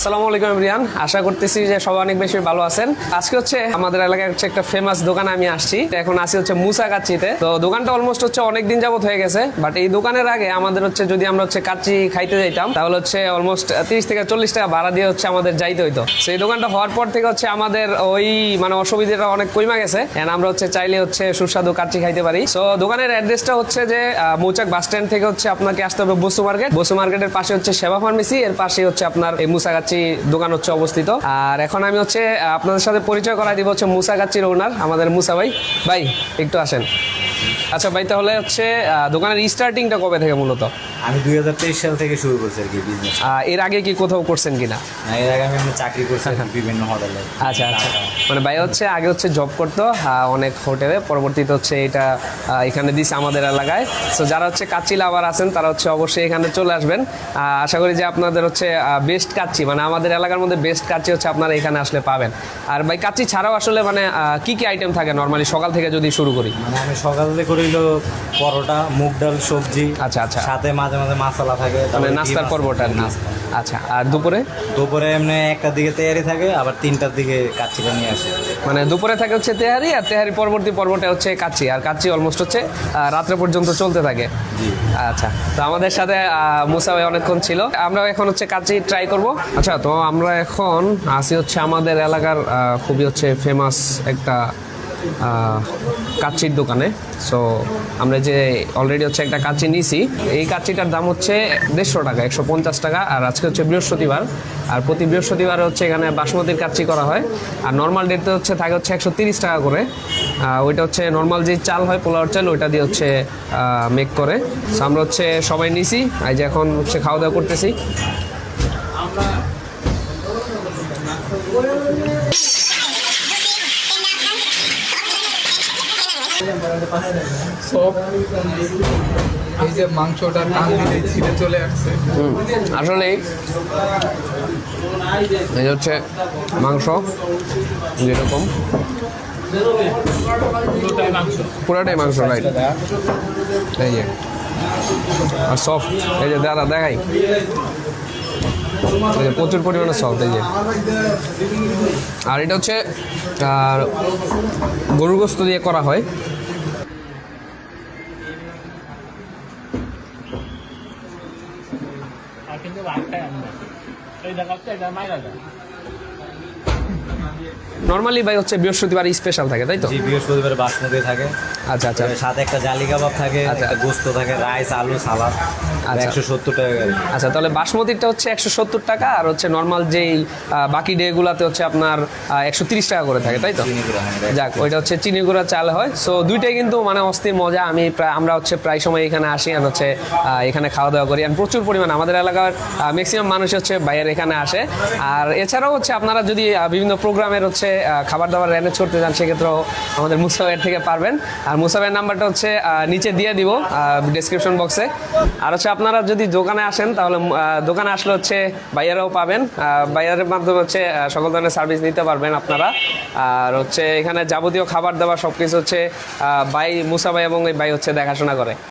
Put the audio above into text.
আসসালামু আলাইকুম এভরিওয়ান, আশা করতেছি যে সবাই অনেক বেশি ভালো আছেন। আজকে হচ্ছে আমাদের এলাকায় হচ্ছে একটা ফেমাস দোকানে আমি আসছি। এখন আসি হচ্ছে মুসা কাচ্চিতে। তো দোকানটা অলমোস্ট হচ্ছে অনেক দিন যাবত হয়ে গেছে, বাট এই দোকানের আগে আমাদের হচ্ছে যদি আমরা হচ্ছে কাচ্চি খাইতে যাইতাম তাহলে হচ্ছে অলমোস্ট 30 থেকে 40 টাকা ভাড়া দিয়ে হচ্ছে আমাদের যাইতে হইতো। সেই দোকানটা হওয়ার পর থেকে হচ্ছে আমাদের ওই মানে অসুবিধাটা অনেক কমে গেছে। আমরা হচ্ছে চাইলে হচ্ছে সুস্বাদু কাচ্চি খাইতে পারি। সো দোকানের অ্যাড্রেসটা হচ্ছে যে মৌচাক বাস স্ট্যান্ড থেকে হচ্ছে আপনাকে আসতে হবে বসু মার্কেট। বসু মার্কেটের পাশে হচ্ছে সেবা ফার্মেসি, এর পাশে হচ্ছে আপনার এই মুসা কাচ্চি দোকান হচ্ছে অবস্থিত। আর এখন আমি হচ্ছে আপনাদের সাথে পরিচয় করাই দিব হচ্ছে মুসা কাচ্চির ওনার, আমাদের মুসা ভাই। ভাই একটু আসেন। আচ্ছা ভাই, তাহলে হচ্ছে দোকানের স্টার্টিংটা কবে থেকে মূলত? আমি 2023 সাল থেকে শুরু করছি আর কি বিজনেস। এর আগে কি কোথাও করছেন কিনা? এর আগে আমি চাকরি করছি বিভিন্ন হোটেলে। আচ্ছা আচ্ছা, মানে ভাই হচ্ছে আগে হচ্ছে জব করতো অনেক হোটেলে, পরবর্তীতে হচ্ছে এটা এখানে দিছে আমাদের এলাকায়। সো যারা হচ্ছে কাচ্চি লাভার আছেন তারা হচ্ছে অবশ্যই এখানে চলে আসবেন। আশা করি যে আপনাদের হচ্ছে বেস্ট কাচ্চি, মানে আমাদের এলাকার মধ্যে বেস্ট কাচ্চি হচ্ছে আপনারা এখানে আসলে পাবেন। আর ভাই কাচ্চি ছাড়াও আসলে মানে কি কি আইটেম থাকে নর্মালি সকাল থেকে যদি শুরু করি? মানে আমি সকাল থেকে করিল পরোটা, মুগ ডাল, সবজি। আচ্ছা আচ্ছা, সাথে মাঝে মাঝে মশলা থাকে, মানে নাস্তার পর্বটা নাস্তা। আচ্ছা, আর দুপুরে? দুপুরে এমনি 1টার দিকে তৈরি থাকে, আবার 3টার দিকে কাচ্চিটা নিয়ে আসে। মানে দুপুরে থাকে হচ্ছে তেহারি, আর তেহারি পরবর্তী পর্বটা হচ্ছে কাচ্চি, আর কাচ্চি অলমোস্ট হচ্ছে রাত্রে পর্যন্ত চলতে থাকে। আচ্ছা, তো আমাদের সাথে মুসা ভাই অনেকক্ষণ ছিল, আমরা এখন হচ্ছে কাচ্চি ট্রাই করব। আচ্ছা, তো আমরা এখন আসি হচ্ছে আমাদের এলাকার খুবই হচ্ছে ফেমাস একটা কাচ্চির দোকানে। সো আমরা যে অলরেডি হচ্ছে একটা কাচ্চি নিয়েছি, এই কাচ্চিটার দাম হচ্ছে 150 টাকা, 150 টাকা। আর আজকে হচ্ছে বৃহস্পতিবার, আর প্রতি বৃহস্পতিবার হচ্ছে এখানে বাসমতির কাচ্চি করা হয়। আর নর্মাল ডেতে হচ্ছে থাকে হচ্ছে 130 টাকা করে। ওইটা হচ্ছে নর্মাল যে চাল হয়, পোলাওয়ার চাল, ওইটা দিয়ে হচ্ছে মেক করে। সো আমরা হচ্ছে সবাই নিছি, এই যে এখন হচ্ছে খাওয়া দাওয়া করতেছি। সব এই যে মাংসটা টান দিলে ছিঁড়ে চলে আসছে। আসলে এই হচ্ছে মাংস যেরকম পুরাটাই মাংস, রাইট? এই যে আর সফট, এই যে দাদা দেখাই, এই যে প্রচুর পরিমাণে সফট। এই যে আর এটা হচ্ছে গরুর গোশত দিয়ে করা হয়। নর্মালি ভাই হচ্ছে বৃহস্পতিবার স্পেশাল থাকে, তাই তো? জি, বৃহস্পতিবার বাসমতি থাকে। আচ্ছা আচ্ছা, সাথে একটা জালি কাবাব থাকে, একটা গোস্ত থাকে, রাইস, আলু, সালাদ। 170 টাকা করে। আচ্ছা, তাহলে বাসমতিটা হচ্ছে 170 টাকা, আর হচ্ছে নর্মাল যেই বাকি ডেগুলাতে হচ্ছে আপনার 130 টাকা করে থাকে, তাই তো? যাক, ওইটা হচ্ছে চিনি গুঁড়া চাল হয়। সো দুইটাই কিন্তু মানে অস্থির মজা। আমরা হচ্ছে প্রায় সময় এখানে আসি, আর হচ্ছে এখানে খাওয়া দাওয়া করি। আর প্রচুর পরিমাণ আমাদের এলাকার ম্যাক্সিমাম মানুষ হচ্ছে বাইরের এখানে আসে। আর এছাড়াও হচ্ছে আপনারা যদি বিভিন্ন প্রোগ্রামের হচ্ছে খাবার দাবার অ্যারেঞ্জ করতে চান, সেক্ষেত্রেও আমাদের মুসা ভাইয়ের থেকে পারবেন। আর মুসা ভাইয়ের নাম্বারটা হচ্ছে নিচে দিয়ে দিব ডেসক্রিপশন বক্সে। আর হচ্ছে আপনারা যদি দোকানে আসেন তাহলে দোকানে আসলে হচ্ছে ভাইয়ারাও পাবেন, ভাইয়ারের মাধ্যমে হচ্ছে সকল ধরনের সার্ভিস নিতে পারবেন আপনারা। আর হচ্ছে এখানে যাবতীয় খাবার দাবার সব কিছু হচ্ছে ভাই মুসা ভাই এবং এই ভাই হচ্ছে দেখাশোনা করে।